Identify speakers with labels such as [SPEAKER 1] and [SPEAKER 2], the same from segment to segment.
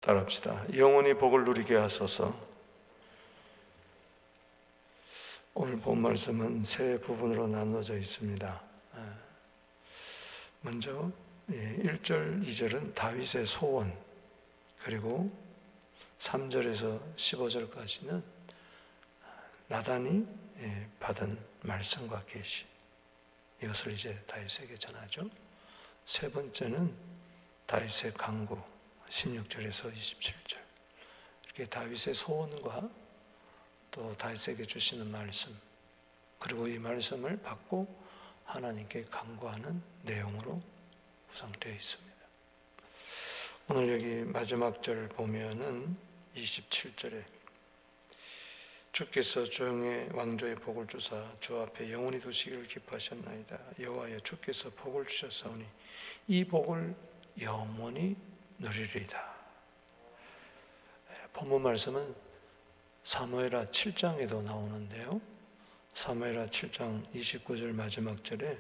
[SPEAKER 1] 따라합시다. 영원히 복을 누리게 하소서. 오늘 본 말씀은 세 부분으로 나눠져 있습니다. 먼저 1절, 2절은 다윗의 소원, 그리고 3절에서 15절까지는 나단이 받은 말씀과 계시, 이것을 이제 다윗에게 전하죠. 세 번째는 다윗의 간구, 16절에서 27절. 이렇게 다윗의 소원과 또 다윗에게 주시는 말씀, 그리고 이 말씀을 받고 하나님께 간구하는 내용으로 구성되어 있습니다. 오늘 여기 마지막 절 보면은 27절에 주께서 조용의 왕조의 복을 주사 주 앞에 영원히 두시기를 기뻐하셨나이다. 여호와여 주께서 복을 주셨사오니 이 복을 영원히 누리리이다. 본문 말씀은 사무엘하 7장에도 나오는데요. 사무엘하 7장 29절 마지막 절에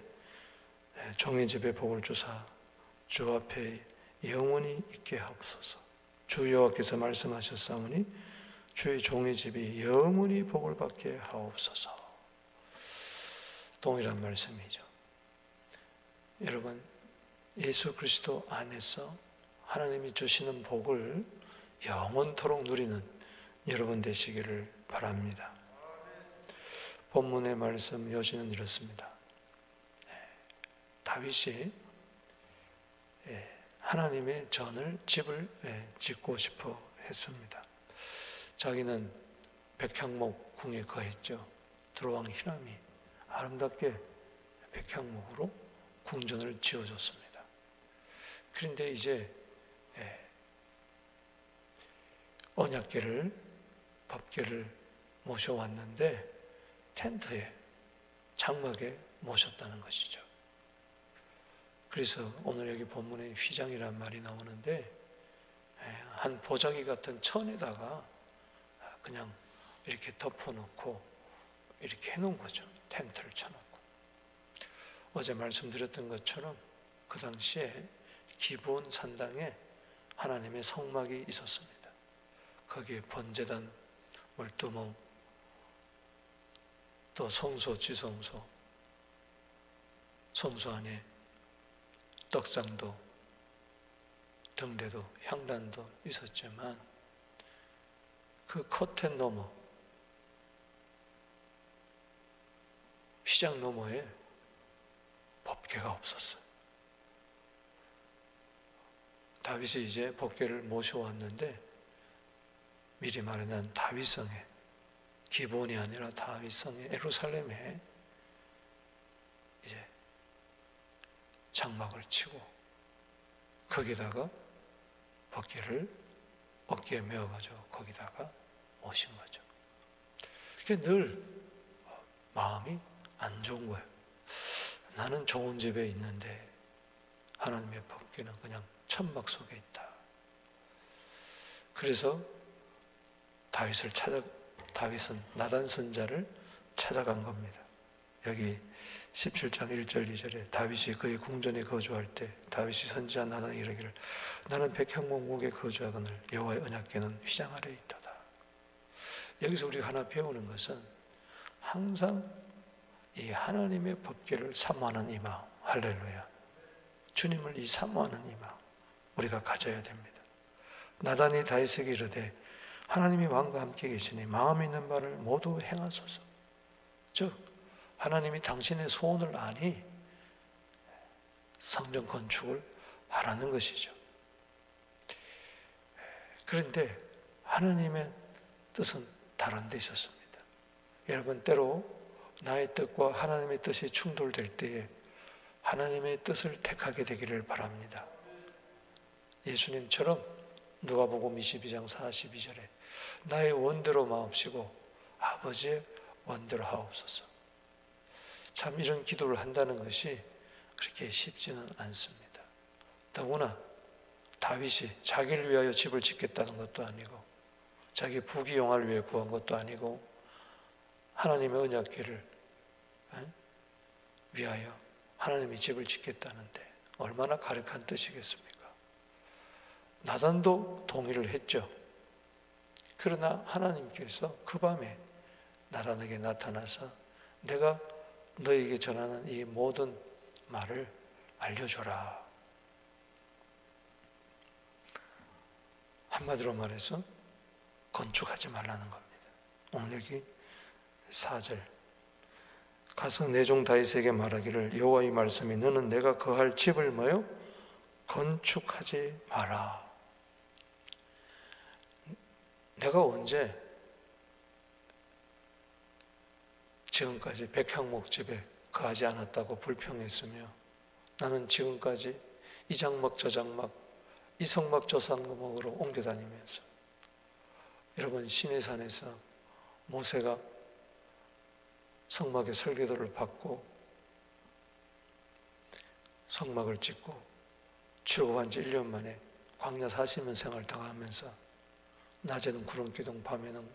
[SPEAKER 1] 종의 집에 복을 주사 주 앞에 영원히 있게 하옵소서. 주 여호와께서 말씀하셨사오니 주의 종의 집이 영원히 복을 받게 하옵소서. 동일한 말씀이죠. 여러분, 예수 그리스도 안에서 하나님이 주시는 복을 영원토록 누리는 여러분 되시기를 바랍니다. 본문의 말씀 요지는 이렇습니다. 다윗이 하나님의 전을 집을 짓고 싶어 했습니다. 자기는 백향목 궁에 거했죠. 두로왕 히람이 아름답게 백향목으로 궁전을 지어줬습니다. 그런데 이제 언약궤를, 법궤를 모셔왔는데 텐트에, 장막에 모셨다는 것이죠. 그래서 오늘 여기 본문에 휘장이라는 말이 나오는데 한 보자기 같은 천에다가 그냥 이렇게 덮어놓고 이렇게 해놓은 거죠. 텐트를 쳐놓고. 어제 말씀드렸던 것처럼 그 당시에 기브온 산당에 하나님의 성막이 있었습니다. 거기에 번제단, 물두멍, 또 성소, 지성소, 성소 안에 떡상도, 등대도, 향단도 있었지만 그 커튼 너머, 휘장 너머에 법궤가 없었어요. 다윗이 이제 법궤를 모셔왔는데 미리 마련한 다윗성에, 기브온이 아니라 다윗성에, 예루살렘에 이제 장막을 치고 거기다가 법궤를 어깨에 메어가지고 거기다가 모신 거죠. 그게 늘 마음이 안 좋은 거예요. 나는 좋은 집에 있는데 하나님의 법궤는 그냥 천막 속에 있다. 그래서 다윗은 나단 선자를 찾아간 겁니다. 여기 17장 1절 2절에 다윗이 그의 궁전에 거주할 때 다윗이 선지자 나단이 이르기를 나는 백향목국에 거주하거늘 여호와의 언약궤는 휘장 아래에 있도다. 여기서 우리가 하나 배우는 것은 항상 이 하나님의 법궤를 사모하는 이 마음, 할렐루야, 주님을 이 사모하는 이 마음 우리가 가져야 됩니다. 나단이 다윗에게 이르되 하나님이 왕과 함께 계시니 마음에 있는 바를 모두 행하소서. 즉 하나님이 당신의 소원을 아니 성전 건축을 하라는 것이죠. 그런데 하나님의 뜻은 다른 데 있었습니다. 여러분, 때로 나의 뜻과 하나님의 뜻이 충돌될 때에 하나님의 뜻을 택하게 되기를 바랍니다. 예수님처럼 누가복음 22장 42절에 나의 원대로 마옵시고 아버지의 원대로 하옵소서. 참 이런 기도를 한다는 것이 그렇게 쉽지는 않습니다. 더구나 다윗이 자기를 위하여 집을 짓겠다는 것도 아니고 자기 부귀영화를 위해 구한 것도 아니고 하나님의 언약궤를 위하여 하나님이 집을 짓겠다는데 얼마나 가력한 뜻이겠습니까? 나단도 동의를 했죠. 그러나 하나님께서 그 밤에 나단에게 나타나서 내가 너에게 전하는 이 모든 말을 알려줘라. 한마디로 말해서 건축하지 말라는 겁니다. 오늘 여기 4절 가서 내 종 다윗에게 말하기를 여호와의 말씀이 너는 내가 거할 집을 뭐요? 건축하지 마라. 내가 언제 지금까지 백향목 집에 거하지 않았다고 불평했으며 나는 지금까지 이 장막 저 장막 이 성막 저 성막으로 옮겨 다니면서 여러분 시내산에서 모세가 성막의 설계도를 받고 성막을 짓고 출국한 지 1년 만에 광야 40년 생활 당하면서 낮에는 구름기둥 밤에는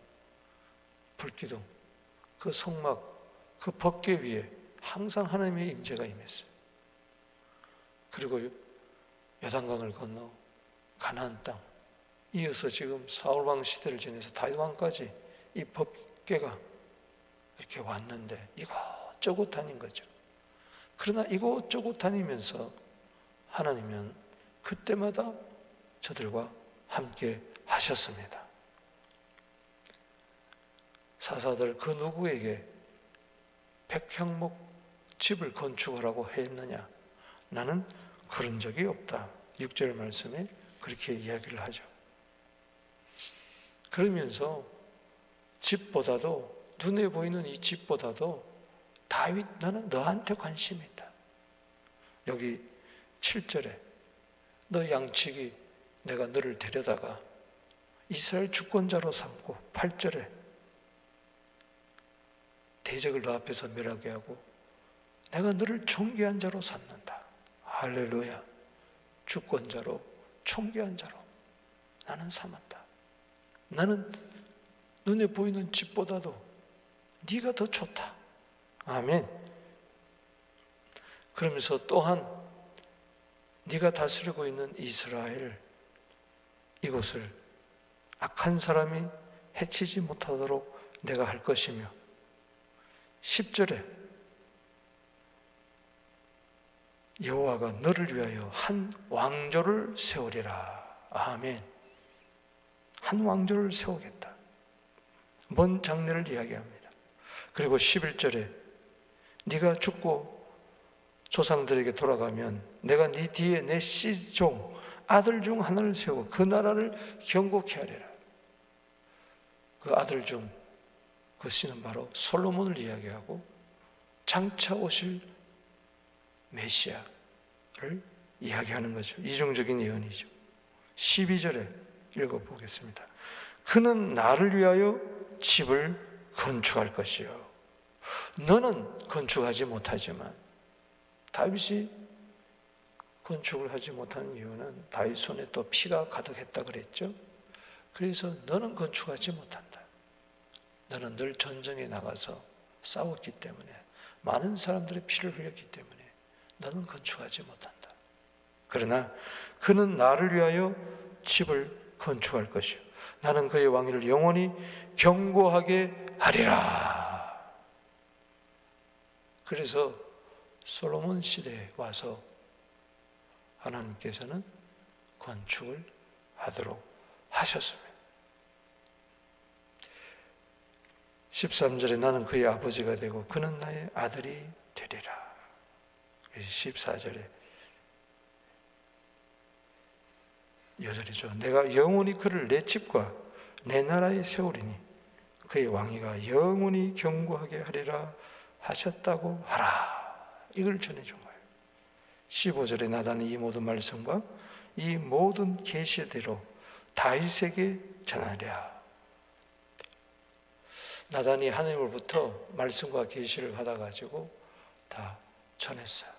[SPEAKER 1] 불기둥 그 성막 그 법궤 위에 항상 하나님의 임재가 임했어요. 그리고 요단강을 건너 가나안 땅 이어서 지금 사울왕 시대를 지내서 다윗왕까지 이 법궤가 이렇게 왔는데 이곳저곳 다닌 거죠. 그러나 이곳저곳 다니면서 하나님은 그때마다 저들과 함께 하셨습니다. 사사들 그 누구에게 백향목 집을 건축하라고 했느냐? 나는 그런 적이 없다. 6절 말씀에 그렇게 이야기를 하죠. 그러면서 집보다도 눈에 보이는 이 집보다도 다윗 나는 너한테 관심이 있다. 여기 7절에 너 양치기 내가 너를 데려다가 이스라엘 주권자로 삼고 8절에 대적을 너 앞에서 멸하게 하고 내가 너를 존귀한 자로 삼는다. 할렐루야. 주권자로 존귀한 자로 나는 삼았다. 나는 눈에 보이는 집보다도 네가 더 좋다. 아멘. 그러면서 또한 네가 다스리고 있는 이스라엘 이곳을 악한 사람이 해치지 못하도록 내가 할 것이며 10절에 여호와가 너를 위하여 한 왕조를 세우리라. 아멘. 한 왕조를 세우겠다. 먼 장래를 이야기합니다. 그리고 11절에 네가 죽고 조상들에게 돌아가면 내가 네 뒤에 내 씨종 아들 중 하나를 세우고 그 나라를 경고케 하리라. 그 아들 중 그 씨는 바로 솔로몬을 이야기하고 장차 오실 메시아를 이야기하는 거죠. 이중적인 예언이죠. 12절에 읽어보겠습니다. 그는 나를 위하여 집을 건축할 것이요. 너는 건축하지 못하지만 다윗이 건축을 하지 못하는 이유는 다윗 손에 또 피가 가득했다 그랬죠. 그래서 너는 건축하지 못한다. 너는 늘 전쟁에 나가서 싸웠기 때문에 많은 사람들의 피를 흘렸기 때문에 너는 건축하지 못한다. 그러나 그는 나를 위하여 집을 건축할 것이요. 나는 그의 왕위를 영원히 견고하게 하리라. 그래서 솔로몬 시대에 와서 하나님께서는 건축을 하도록 하셨습니다. 13절에 나는 그의 아버지가 되고 그는 나의 아들이 되리라. 14절에 여절이죠. 내가 영원히 그를 내 집과 내 나라에 세우리니 그의 왕위가 영원히 견고하게 하리라 하셨다고 하라. 이걸 전해준 거예요. 15절에 나단은 이 모든 말씀과 이 모든 계시대로 다윗에게 전하랴. 나단이 하나님으로부터 말씀과 계시를 받아가지고 다 전했어요.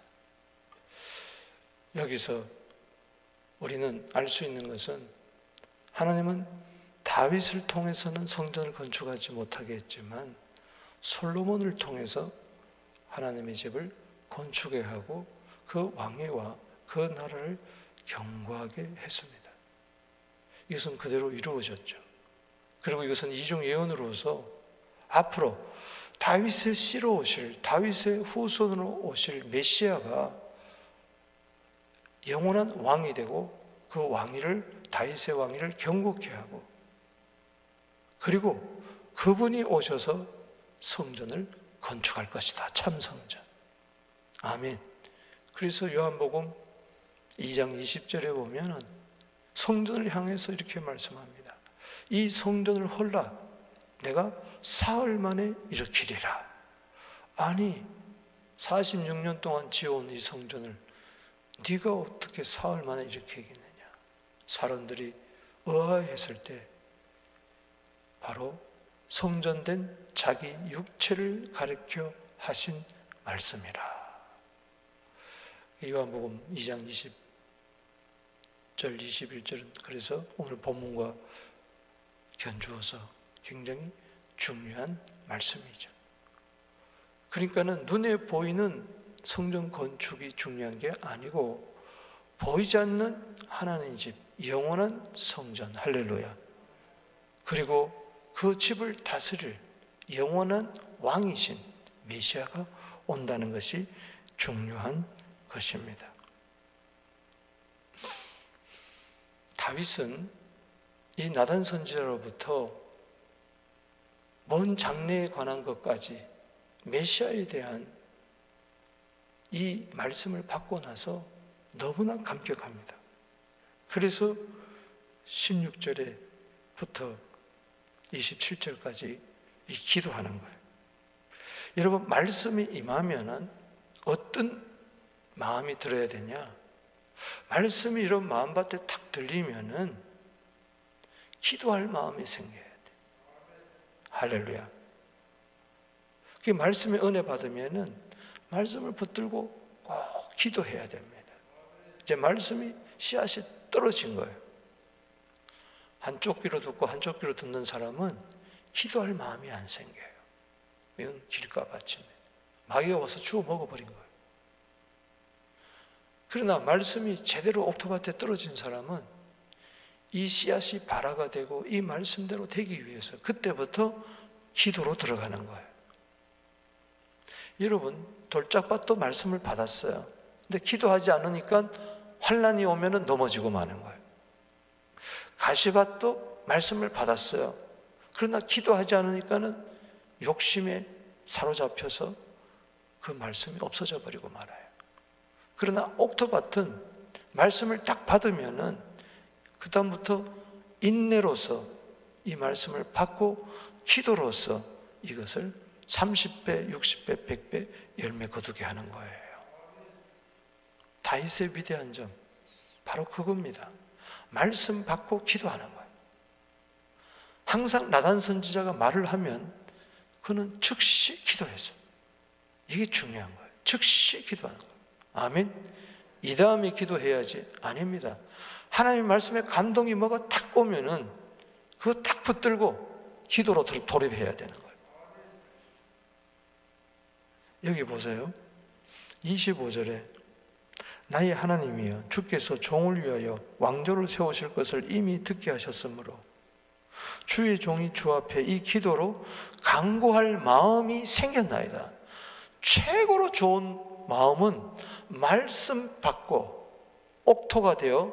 [SPEAKER 1] 여기서 우리는 알 수 있는 것은 하나님은 다윗을 통해서는 성전을 건축하지 못하게 했지만 솔로몬을 통해서 하나님의 집을 건축해 하고 그 왕위와 그 나라를 견고하게 했습니다. 이것은 그대로 이루어졌죠. 그리고 이것은 이중 예언으로서 앞으로 다윗의 씨로 오실, 다윗의 후손으로 오실 메시아가 영원한 왕이 되고 그 왕위를, 다윗의 왕위를 경고케 하고, 그리고 그분이 오셔서 성전을 건축할 것이다. 참성전. 아멘. 그래서 요한복음 2장 20절에 보면은 성전을 향해서 이렇게 말씀합니다. 이 성전을 헐라 내가 사흘 만에 일으키리라. 아니 46년 동안 지어온 이 성전을 네가 어떻게 사흘 만에 일으키겠느냐. 사람들이 의아했을 때 바로 성전된 자기 육체를 가리켜 하신 말씀이라. 요한복음 2장 20절 21절은 그래서 오늘 본문과 견주어서 굉장히 중요한 말씀이죠. 그러니까는 눈에 보이는 성전 건축이 중요한 게 아니고 보이지 않는 하나님의 집, 영원한 성전, 할렐루야. 그리고 그 집을 다스릴 영원한 왕이신 메시아가 온다는 것이 중요한 것입니다. 다윗은 이 나단 선지자로부터 먼 장래에 관한 것까지 메시아에 대한 이 말씀을 받고 나서 너무나 감격합니다. 그래서 16절에부터 27절까지 이 기도하는 거예요. 여러분, 말씀이 임하면은 어떤 마음이 들어야 되냐? 말씀이 이런 마음밭에 탁 들리면은 기도할 마음이 생겨야 돼. 할렐루야. 그 말씀의 은혜 받으면은 말씀을 붙들고 꼭 기도해야 됩니다. 이제 말씀이 씨앗이 떨어진 거예요. 한쪽 귀로 듣고 한쪽 귀로 듣는 사람은 기도할 마음이 안 생겨요. 이건 길가 밭입니다. 마귀가 와서 주워 먹어버린 거예요. 그러나 말씀이 제대로 옥토밭에 떨어진 사람은 이 씨앗이 발화가 되고 이 말씀대로 되기 위해서 그때부터 기도로 들어가는 거예요. 여러분, 돌짝밭도 말씀을 받았어요. 근데 기도하지 않으니까 환난이 오면은 넘어지고 마는 거예요. 가시밭도 말씀을 받았어요. 그러나 기도하지 않으니까는 욕심에 사로잡혀서 그 말씀이 없어져 버리고 말아요. 그러나 옥토밭은 말씀을 딱 받으면은 그다음부터 인내로서 이 말씀을 받고 기도로서 이것을 30배, 60배, 100배 열매 거두게 하는 거예요. 다윗의 위대한 점 바로 그겁니다. 말씀 받고 기도하는 거예요. 항상 나단 선지자가 말을 하면 그는 즉시 기도했어요. 이게 중요한 거예요. 즉시 기도하는 거예요. 아멘. 이 다음에 기도해야지. 아닙니다. 하나님 말씀에 감동이 뭐가 탁 오면은 그거 딱 붙들고 기도로 돌입해야 되는 거예요. 여기 보세요. 25절에 나의 하나님이여 주께서 종을 위하여 왕조를 세우실 것을 이미 듣게 하셨으므로 주의 종이 주 앞에 이 기도로 간구할 마음이 생겼나이다. 최고로 좋은 마음은 말씀 받고 옥토가 되어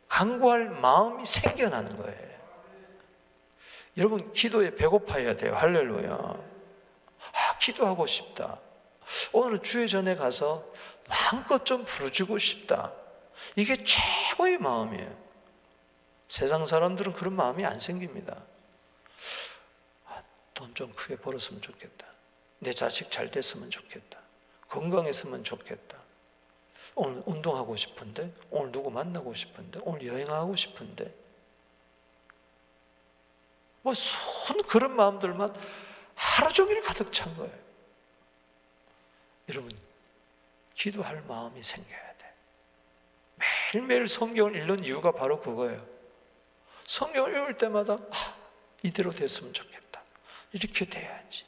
[SPEAKER 1] 간구할 마음이 생겨나는 거예요. 여러분, 기도에 배고파야 돼요. 할렐루야. 기도하고 싶다. 오늘 주의 전에 가서 마음껏 좀 부르짖고 싶다. 이게 최고의 마음이에요. 세상 사람들은 그런 마음이 안 생깁니다. 돈 좀 크게 벌었으면 좋겠다. 내 자식 잘 됐으면 좋겠다. 건강했으면 좋겠다. 오늘 운동하고 싶은데, 오늘 누구 만나고 싶은데, 오늘 여행하고 싶은데, 뭐 손 그런 마음들만 하루 종일 가득 찬 거예요. 여러분, 기도할 마음이 생겨야 돼. 매일매일 성경을 읽는 이유가 바로 그거예요. 성경을 읽을 때마다 이대로 됐으면 좋겠다. 이렇게 돼야지.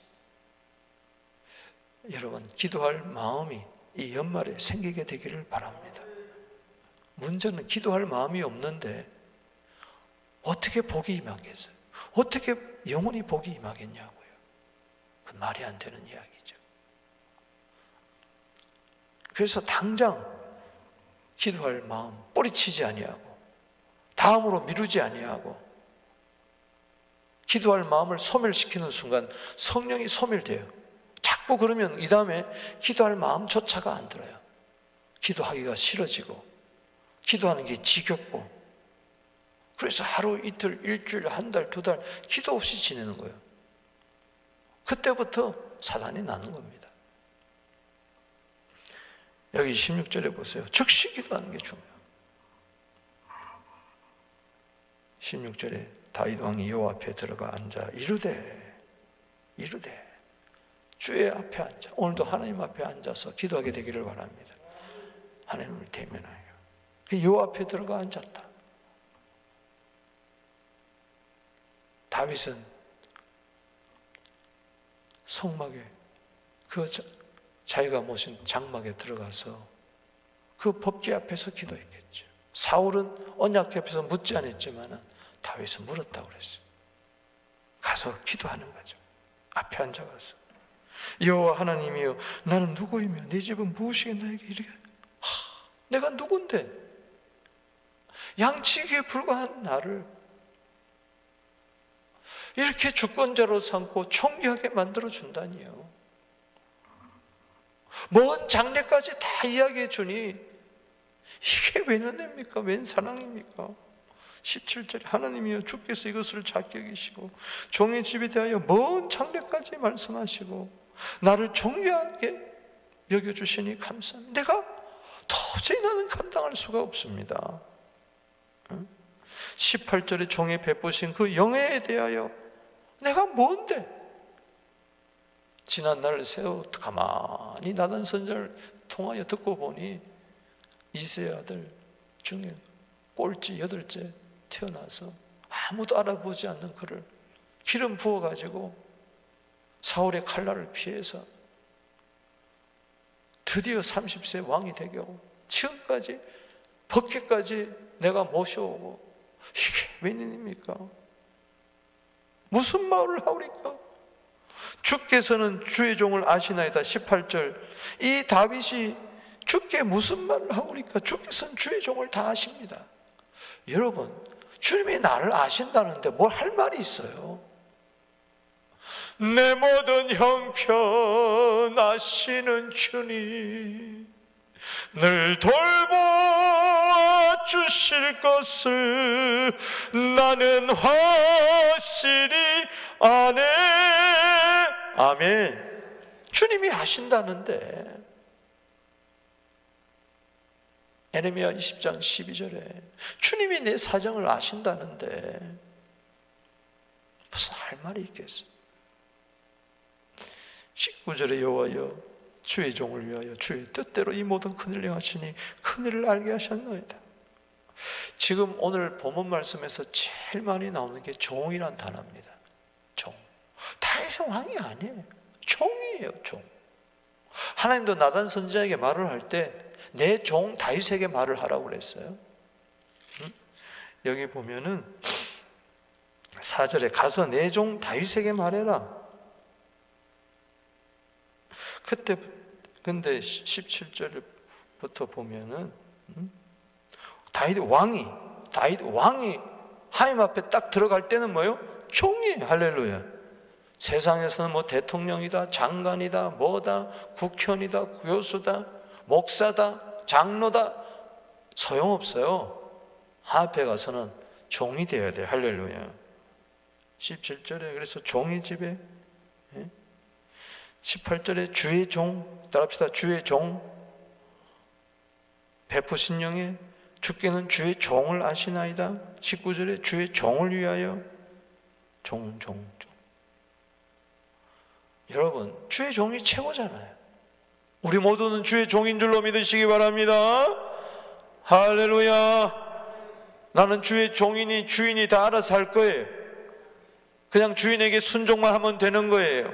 [SPEAKER 1] 여러분, 기도할 마음이 이 연말에 생기게 되기를 바랍니다. 문제는 기도할 마음이 없는데 어떻게 복이 임하겠어요? 어떻게 영원히 복이 임하겠냐고요. 그 말이 안 되는 이야기죠. 그래서 당장 기도할 마음 뿌리치지 아니하고 다음으로 미루지 아니하고 기도할 마음을 소멸시키는 순간 성령이 소멸돼요. 자꾸 그러면 이 다음에 기도할 마음조차가 안 들어요. 기도하기가 싫어지고 기도하는 게 지겹고 그래서 하루 이틀 일주일 한 달 두 달 기도 없이 지내는 거예요. 그때부터 사단이 나는 겁니다. 여기 16절에 보세요. 즉시 기도하는 게 중요해요. 16절에 다윗 왕이 여호와 앞에 들어가 앉아 이르되 주의 앞에 앉아 오늘도 하나님 앞에 앉아서 기도하게 되기를 바랍니다. 하나님을 대면하여 여호와 앞에 들어가 앉았다. 다윗은 성막에 그 자기가 모신 장막에 들어가서 그 법궤 앞에서 기도했겠죠. 사울은 언약 앞에서 묻지 않았지만 다윗은 물었다고 그랬어요. 가서 기도하는 거죠. 앞에 앉아가서 여호와 하나님이여 나는 누구이며 네 집은 무엇이게 나에게 이르게 내가 누군데 양치기에 불과한 나를 이렇게 주권자로 삼고 총기하게 만들어준다니요. 먼 장래까지 다 이야기해 주니 이게 웬 은혜입니까? 웬 사랑입니까? 17절에 하나님이여 주께서 이것을 작게 여기시고 종의 집에 대하여 먼 장래까지 말씀하시고 나를 존귀하게 여겨주시니 감사합니다. 내가 도저히 나는 감당할 수가 없습니다. 18절에 종에 베푸신 그 영예에 대하여 내가 뭔데? 지난날 새우 가만히 나단 선지자를 통하여 듣고 보니 이세 아들 중에 꼴찌 8째 태어나서 아무도 알아보지 않는 그를 기름 부어가지고 사울의 칼날을 피해서 드디어 30세 왕이 되게 하고 지금까지 법궤까지 내가 모셔오고 이게 웬일입니까? 무슨 말을 하오리까? 주께서는 주의 종을 아시나이다. 18절 이 다윗이 주께 무슨 말을 하오리까? 주께서는 주의 종을 다 아십니다. 여러분 주님이 나를 아신다는데 뭘 할 말이 있어요? 내 모든 형편 아시는 주님 늘 돌보아 주실 것을 나는 확실히 아네. 아멘. 주님이 아신다는데 에레미야 20장 12절에 주님이 내 사정을 아신다는데 무슨 할 말이 있겠어요? 19절에 여호와여 주의 종을 위하여 주의 뜻대로 이 모든 큰일을 행하시니 큰일을 알게 하셨나이다. 지금 오늘 본문 말씀에서 제일 많이 나오는 게 종이란 단어입니다. 종. 다윗은 왕이 아니에요. 종이에요. 종. 하나님도 나단 선지자에게 말을 할 때 내 종 다윗에게 말을 하라고 그랬어요. 여기 보면은 4절에 가서 내 종 다윗에게 말해라. 그때 근데 17절부터 보면은 다윗 왕이 하나님 앞에 딱 들어갈 때는 뭐예요? 종이에요. 할렐루야. 세상에서는 뭐 대통령이다, 장관이다, 뭐다, 국현이다, 교수다, 목사다, 장로다 소용없어요. 하나님 앞에 가서는 종이 되어야 돼. 할렐루야. 17절에 그래서 종의 집에 18절에 주의 종 따라합시다. 주의 종 베푸신 영에 주께는 주의 종을 아시나이다. 19절에 주의 종을 위하여 종. 여러분 주의 종이 최고잖아요. 우리 모두는 주의 종인 줄로 믿으시기 바랍니다. 할렐루야. 나는 주의 종이니 주인이 다 알아서 할 거예요. 그냥 주인에게 순종만 하면 되는 거예요.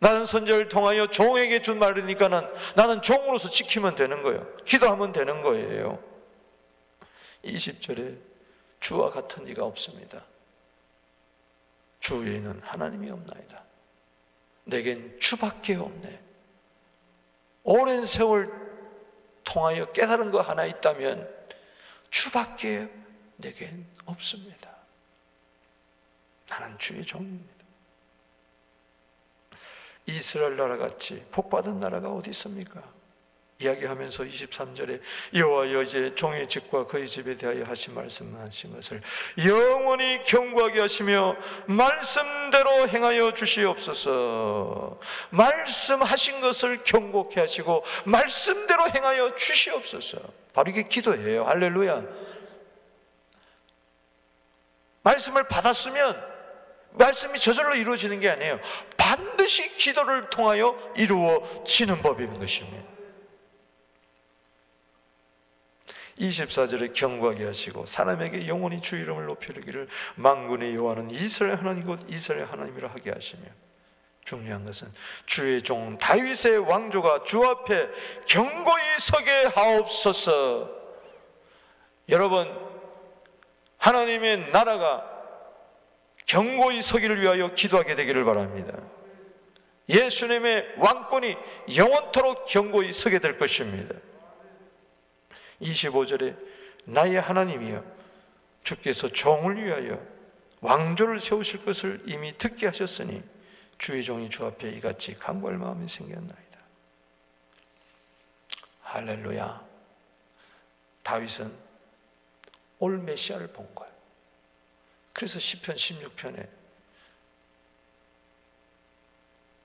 [SPEAKER 1] 나는 선지자를 통하여 종에게 준 말이니까 나는 종으로서 지키면 되는 거예요. 기도하면 되는 거예요. 20절에 주와 같은 이가 없습니다. 주 외에는 하나님이 없나이다. 내겐 주밖에 없네. 오랜 세월 통하여 깨달은 거 하나 있다면 주밖에 내겐 없습니다. 나는 주의 종입니다. 이스라엘 나라같이 복받은 나라가 어디 있습니까? 이야기하면서 23절에 여호와여 이제 종의 집과 그의 집에 대하여 말씀하신 것을 영원히 경고하게 하시며 말씀대로 행하여 주시옵소서. 말씀하신 것을 경고케 하시고 말씀대로 행하여 주시옵소서. 바로 이게 기도예요. 할렐루야. 말씀을 받았으면 말씀이 저절로 이루어지는 게 아니에요. 반드시 기도를 통하여 이루어지는 법인 것입니다. 24절에 경고하게 하시고 사람에게 영원히 주 이름을 높이기를 만군의 여호와는 이스라엘 하나님 곧 이스라엘 하나님이라 하게 하시며, 중요한 것은 주의 종 다윗의 왕조가 주 앞에 경고히 서게 하옵소서. 여러분, 하나님의 나라가 경고히 서기를 위하여 기도하게 되기를 바랍니다. 예수님의 왕권이 영원토록 경고히 서게 될 것입니다. 25절에 나의 하나님이여 주께서 종을 위하여 왕조를 세우실 것을 이미 듣게 하셨으니 주의 종이 주 앞에 이같이 간구할 마음이 생겼나이다. 할렐루야. 다윗은 올 메시아를 본 거예요. 그래서 시편 16편에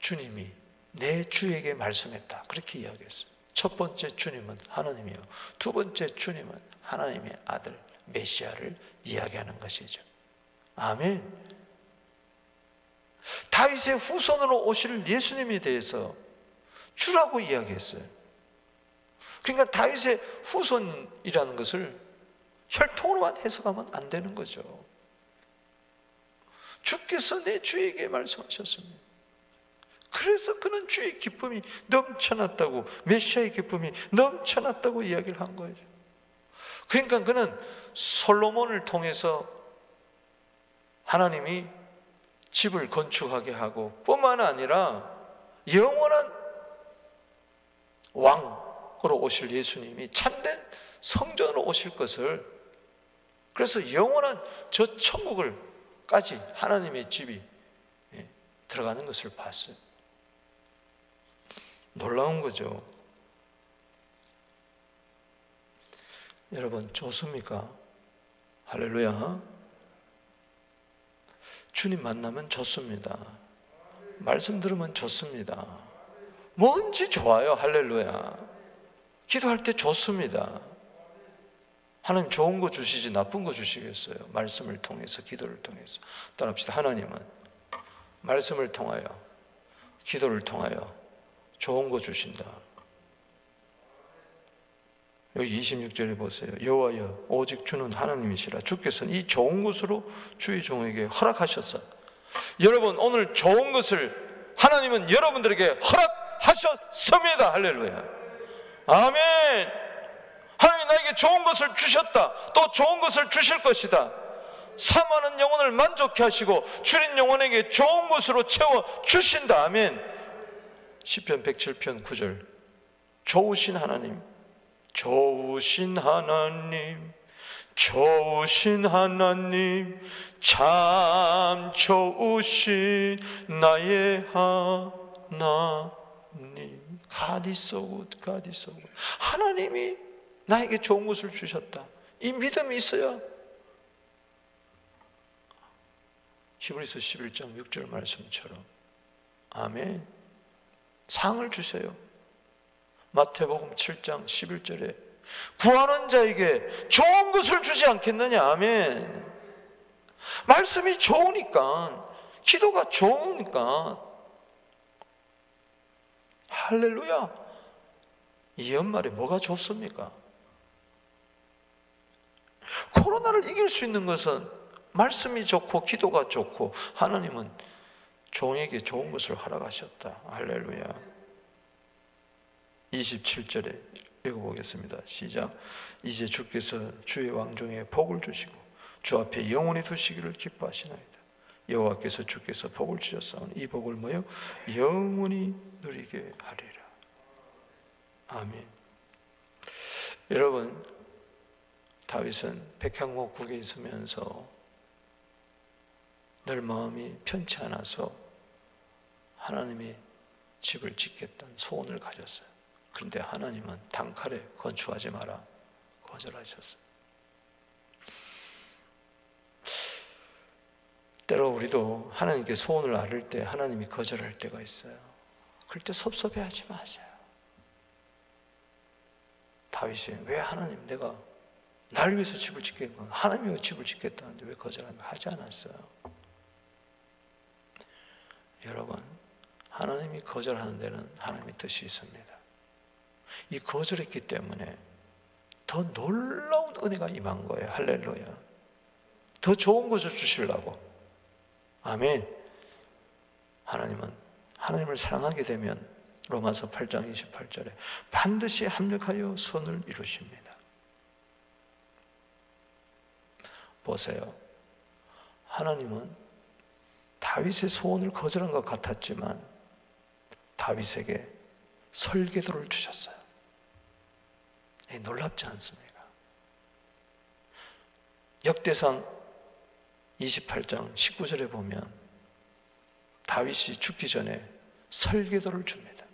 [SPEAKER 1] 주님이 내 주에게 말씀했다 그렇게 이야기했어요. 첫 번째 주님은 하나님이요, 두 번째 주님은 하나님의 아들 메시아를 이야기하는 것이죠. 아멘. 다윗의 후손으로 오실 예수님에 대해서 주라고 이야기했어요. 그러니까 다윗의 후손이라는 것을 혈통으로만 해석하면 안 되는 거죠. 주께서 내 주에게 말씀하셨습니다. 그래서 그는 주의 기쁨이 넘쳐났다고, 메시아의 기쁨이 넘쳐났다고 이야기를 한 거죠. 그러니까 그는 솔로몬을 통해서 하나님이 집을 건축하게 하고 뿐만 아니라 영원한 왕으로 오실 예수님이 참된 성전으로 오실 것을, 그래서 영원한 저 천국을까지 하나님의 집이 들어가는 것을 봤어요. 놀라운 거죠. 여러분 좋습니까? 할렐루야. 주님 만나면 좋습니다. 말씀 들으면 좋습니다. 뭔지 좋아요. 할렐루야. 기도할 때 좋습니다. 하나님 좋은 거 주시지 나쁜 거 주시겠어요? 말씀을 통해서, 기도를 통해서. 따라합시다. 하나님은 말씀을 통하여, 기도를 통하여 좋은 거 주신다. 여기 26절에 보세요. 여호와여 오직 주는 하나님이시라. 주께서는 이 좋은 것으로 주의 종에게 허락하셨어. 여러분 오늘 좋은 것을 하나님은 여러분들에게 허락하셨습니다. 할렐루야. 아멘. 하나님이 나에게 좋은 것을 주셨다. 또 좋은 것을 주실 것이다. 사모하는 영혼을 만족케 하시고 줄인 영혼에게 좋은 것으로 채워 주신다. 아멘. 시편 107편 9절. 좋으신 하나님, 좋으신 하나님, 좋으신 하나님, 참 좋으신 나의 하나님. God is so good, God is so good. 하나님이 나에게 좋은 것을 주셨다. 이 믿음이 있어야 히브리서 11장 6절 말씀처럼 아멘. 상을 주세요. 마태복음 7장 11절에 구하는 자에게 좋은 것을 주지 않겠느냐. 아멘. 말씀이 좋으니까, 기도가 좋으니까. 할렐루야. 이 연말에 뭐가 좋습니까? 코로나를 이길 수 있는 것은 말씀이 좋고 기도가 좋고 하나님은 종에게 좋은 것을 허락하셨다. 할렐루야. 27절에 읽어보겠습니다. 시작. 이제 주께서 주의 왕중에 복을 주시고 주 앞에 영원히 두시기를 기뻐하시나이다. 여호와께서 주께서 복을 주셨사오니 이 복을 뭐요? 영원히 누리게 하리라. 아멘. 여러분, 다윗은 백향목국에 있으면서 늘 마음이 편치 않아서 하나님이 집을 짓겠다는 소원을 가졌어요. 그런데 하나님은 단칼에 건축하지 마라 거절하셨어요. 때로 우리도 하나님께 소원을 아뢰을 때 하나님이 거절할 때가 있어요. 그럴 때 섭섭해하지 마세요. 다윗이 왜 하나님, 내가 날 위해서 집을 짓겠는가? 하나님이 집을 짓겠다는데 왜 거절하면 하지 않았어요? 여러분, 하나님이 거절하는 데는 하나님의 뜻이 있습니다. 이 거절했기 때문에 더 놀라운 은혜가 임한 거예요. 할렐루야. 더 좋은 것을 주시려고. 아멘. 하나님은 하나님을 사랑하게 되면 로마서 8장 28절에 반드시 합력하여 선을 이루십니다. 보세요. 하나님은 다윗의 소원을 거절한 것 같았지만 다윗에게 설계도를 주셨어요. 놀랍지 않습니까? 역대상 28장 19절에 보면 다윗이 죽기 전에 설계도를 줍니다.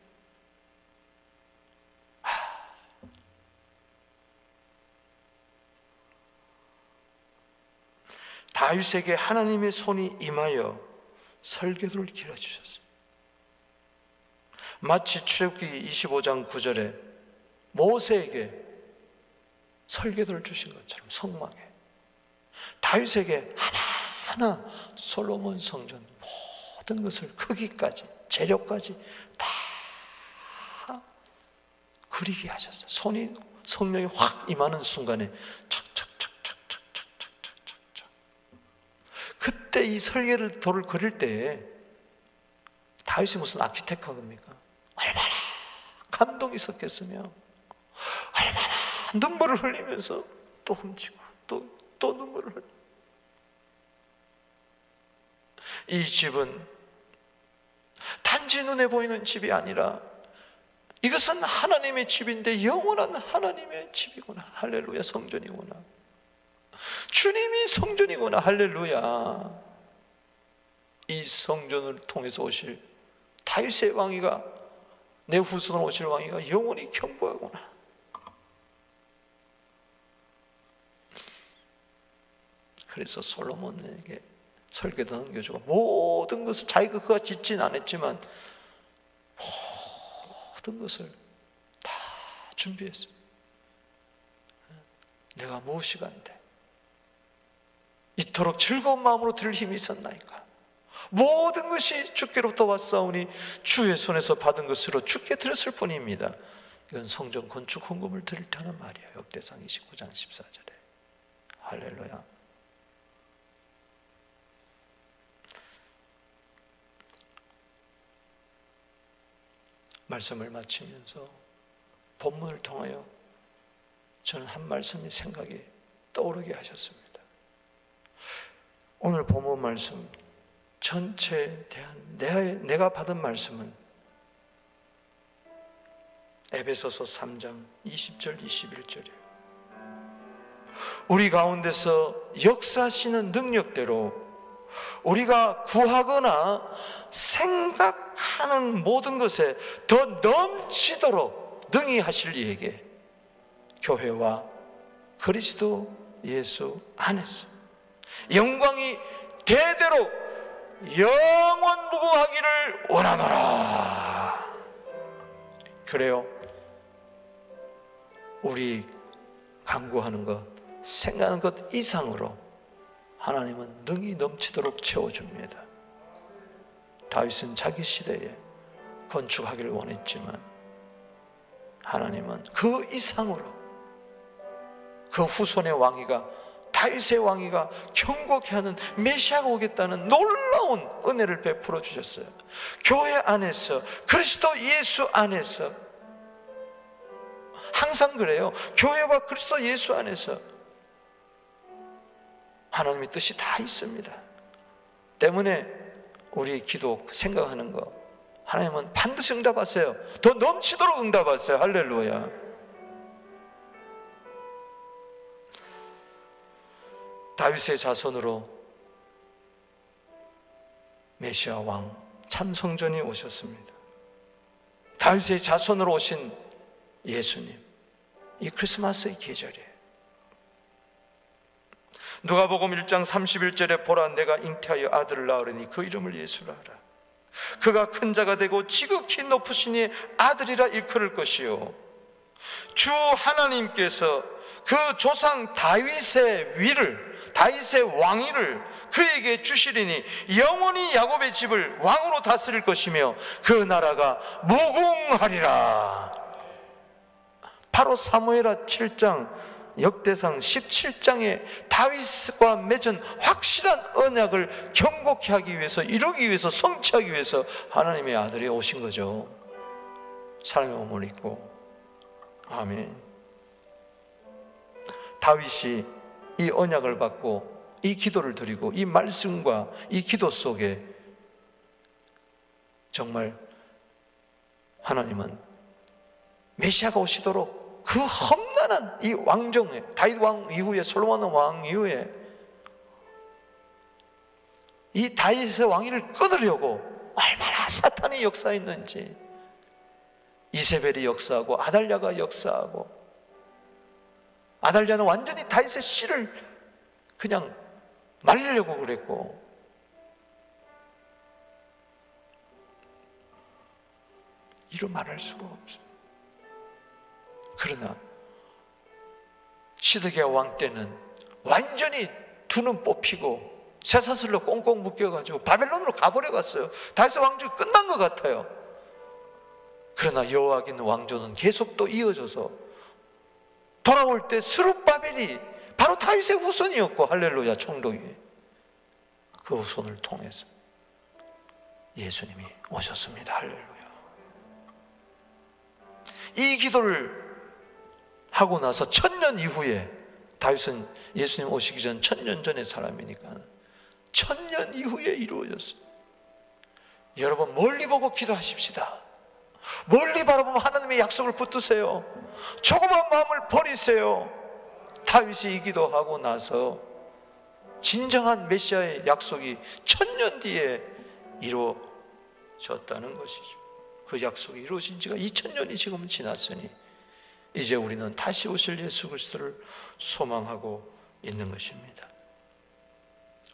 [SPEAKER 1] 다윗에게 하나님의 손이 임하여 설계도를 길어주셨어요. 마치 출애굽기 25장 9절에 모세에게 설계도를 주신 것처럼 성막에 다윗에게 하나하나 솔로몬 성전 모든 것을 크기까지 재료까지 다 그리게 하셨어요. 손이 성령이 확 임하는 순간에 척척척척척척척척척. 그때 이 설계도를 그릴 때에 다윗이 무슨 아키텍처입니까? 얼마나 감동이 섞였으며 얼마나 눈물을 흘리면서 또 훔치고 또 눈물을 흘리고. 이 집은 단지 눈에 보이는 집이 아니라 이것은 하나님의 집인데 영원한 하나님의 집이구나. 할렐루야. 성전이구나. 주님이 성전이구나. 할렐루야. 이 성전을 통해서 오실 다윗의 왕위가, 내 후손으로 오실 왕위가 영원히 경고하구나. 그래서 솔로몬에게 설계도 넘겨주고 모든 것을 자기가 그가 짓진 않았지만 모든 것을 다 준비했어요. 내가 무엇이 간데 이토록 즐거운 마음으로 들을 힘이 있었나이까. 모든 것이 주께로부터 왔사오니 주의 손에서 받은 것으로 주께 드렸을 뿐입니다. 이건 성전 건축 헌금을 드릴 때 하는 말이에요. 역대상 29장 14절에. 할렐루야. 말씀을 마치면서 본문을 통하여 저는 한 말씀이 생각이 떠오르게 하셨습니다. 오늘 본문 말씀 전체에 대한 내가 받은 말씀은 에베소서 3장 20절 21절이에요. 우리 가운데서 역사하시는 능력대로 우리가 구하거나 생각하는 모든 것에 더 넘치도록 능히 하실 이에게 교회와 그리스도 예수 안에서 영광이 대대로 영원무궁하기를 원하노라. 그래요. 우리 간구하는 것, 생각하는 것 이상으로 하나님은 능히 넘치도록 채워줍니다. 다윗은 자기 시대에 건축하기를 원했지만 하나님은 그 이상으로 그 후손의 왕위가, 다윗의 왕위가 경고케 하는 메시아가 오겠다는 놀라운 은혜를 베풀어 주셨어요. 교회 안에서, 그리스도 예수 안에서, 항상 그래요. 교회와 그리스도 예수 안에서 하나님의 뜻이 다 있습니다. 때문에 우리 기도 생각하는 거 하나님은 반드시 응답하세요. 더 넘치도록 응답하세요. 할렐루야. 다윗의 자손으로 메시아 왕 참성전이 오셨습니다. 다윗의 자손으로 오신 예수님, 이 크리스마스의 계절이에요. 누가복음 1장 31절에 보라 내가 잉태하여 아들을 낳으리니 그 이름을 예수라 하라. 그가 큰 자가 되고 지극히 높으시니 아들이라 일컬을 것이요 주 하나님께서 그 조상 다윗의 위를, 다윗의 왕위를 그에게 주시리니 영원히 야곱의 집을 왕으로 다스릴 것이며 그 나라가 무궁하리라. 바로 사무엘하 7장 역대상 17장에 다윗과 맺은 확실한 언약을 경고케 하기 위해서, 이루기 위해서, 성취하기 위해서 하나님의 아들이 오신 거죠. 사람의 몸을 입고. 아멘. 다윗이 이 언약을 받고 이 기도를 드리고 이 말씀과 이 기도 속에 정말 하나님은 메시아가 오시도록 그 험난한 이 왕정에, 다윗 왕 이후에, 솔로몬 왕 이후에 이 다윗의 왕위를 끊으려고 얼마나 사탄이 역사했는지, 이세벨이 역사하고 아달랴가 역사하고, 아달랴는 완전히 다윗의 씨를 그냥 말리려고 그랬고, 이루 말할 수가 없어요. 그러나 시드기야 왕 때는 완전히 두 눈 뽑히고 쇠사슬로 꽁꽁 묶여가지고 바벨론으로 가버려 갔어요. 다윗의 왕조가 끝난 것 같아요. 그러나 여호와긴 왕조는 계속 또 이어져서 돌아올 때 스룹바벨이 바로 다윗의 후손이었고, 할렐루야, 총독이 그 후손을 통해서 예수님이 오셨습니다. 할렐루야. 이 기도를 하고 나서 1000년 이후에, 다윗은 예수님 오시기 전 1000년 전의 사람이니까 1000년 이후에 이루어졌어요. 여러분, 멀리 보고 기도하십시다. 멀리 바라보면 하나님의 약속을 붙드세요. 조그만 마음을 버리세요. 다윗이 이 기도하고 나서 진정한 메시아의 약속이 1000년 뒤에 이루어졌다는 것이죠. 그 약속이 이루어진 지가 2000년이 지금 지났으니 이제 우리는 다시 오실 예수 그리스도를 소망하고 있는 것입니다.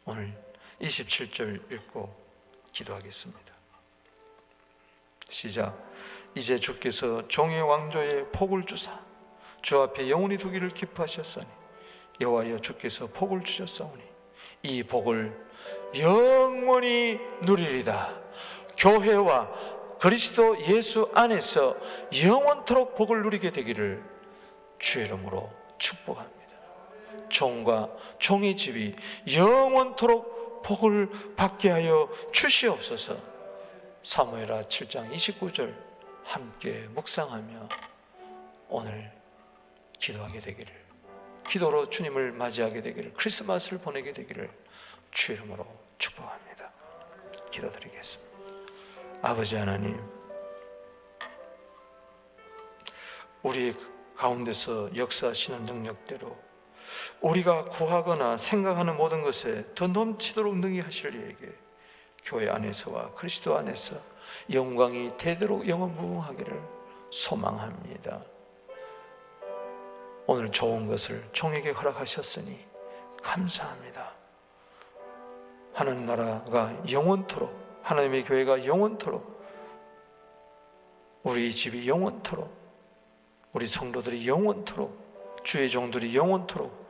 [SPEAKER 1] 오늘 27절 읽고 기도하겠습니다. 시작. 이제 주께서 종의 왕조에 복을 주사 주 앞에 영원히 두기를 기뻐하셨으니 여호와여 주께서 복을 주셨사오니 이 복을 영원히 누리리다. 교회와 그리스도 예수 안에서 영원토록 복을 누리게 되기를 주의 이름으로 축복합니다. 종과 종의 집이 영원토록 복을 받게 하여 주시옵소서. 사무엘하 7장 29절 함께 묵상하며 오늘 기도하게 되기를, 기도로 주님을 맞이하게 되기를, 크리스마스를 보내게 되기를 주의 이름으로 축복합니다. 기도드리겠습니다. 아버지 하나님, 우리 가운데서 역사하시는 능력대로 우리가 구하거나 생각하는 모든 것에 더 넘치도록 능히 하실 이에게 교회 안에서와 그리스도 안에서 영광이 대대로 영원무궁하기를 소망합니다. 오늘 좋은 것을 종에게 허락하셨으니 감사합니다. 하나님 나라가 영원토록, 하나님의 교회가 영원토록, 우리 집이 영원토록, 우리 성도들이 영원토록, 주의 종들이 영원토록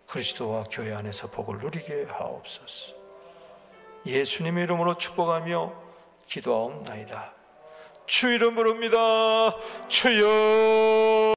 [SPEAKER 1] 그리스도와 교회 안에서 복을 누리게 하옵소서. 예수님의 이름으로 축복하며 기도하옵나이다. 주 이름으로입니다. 주여.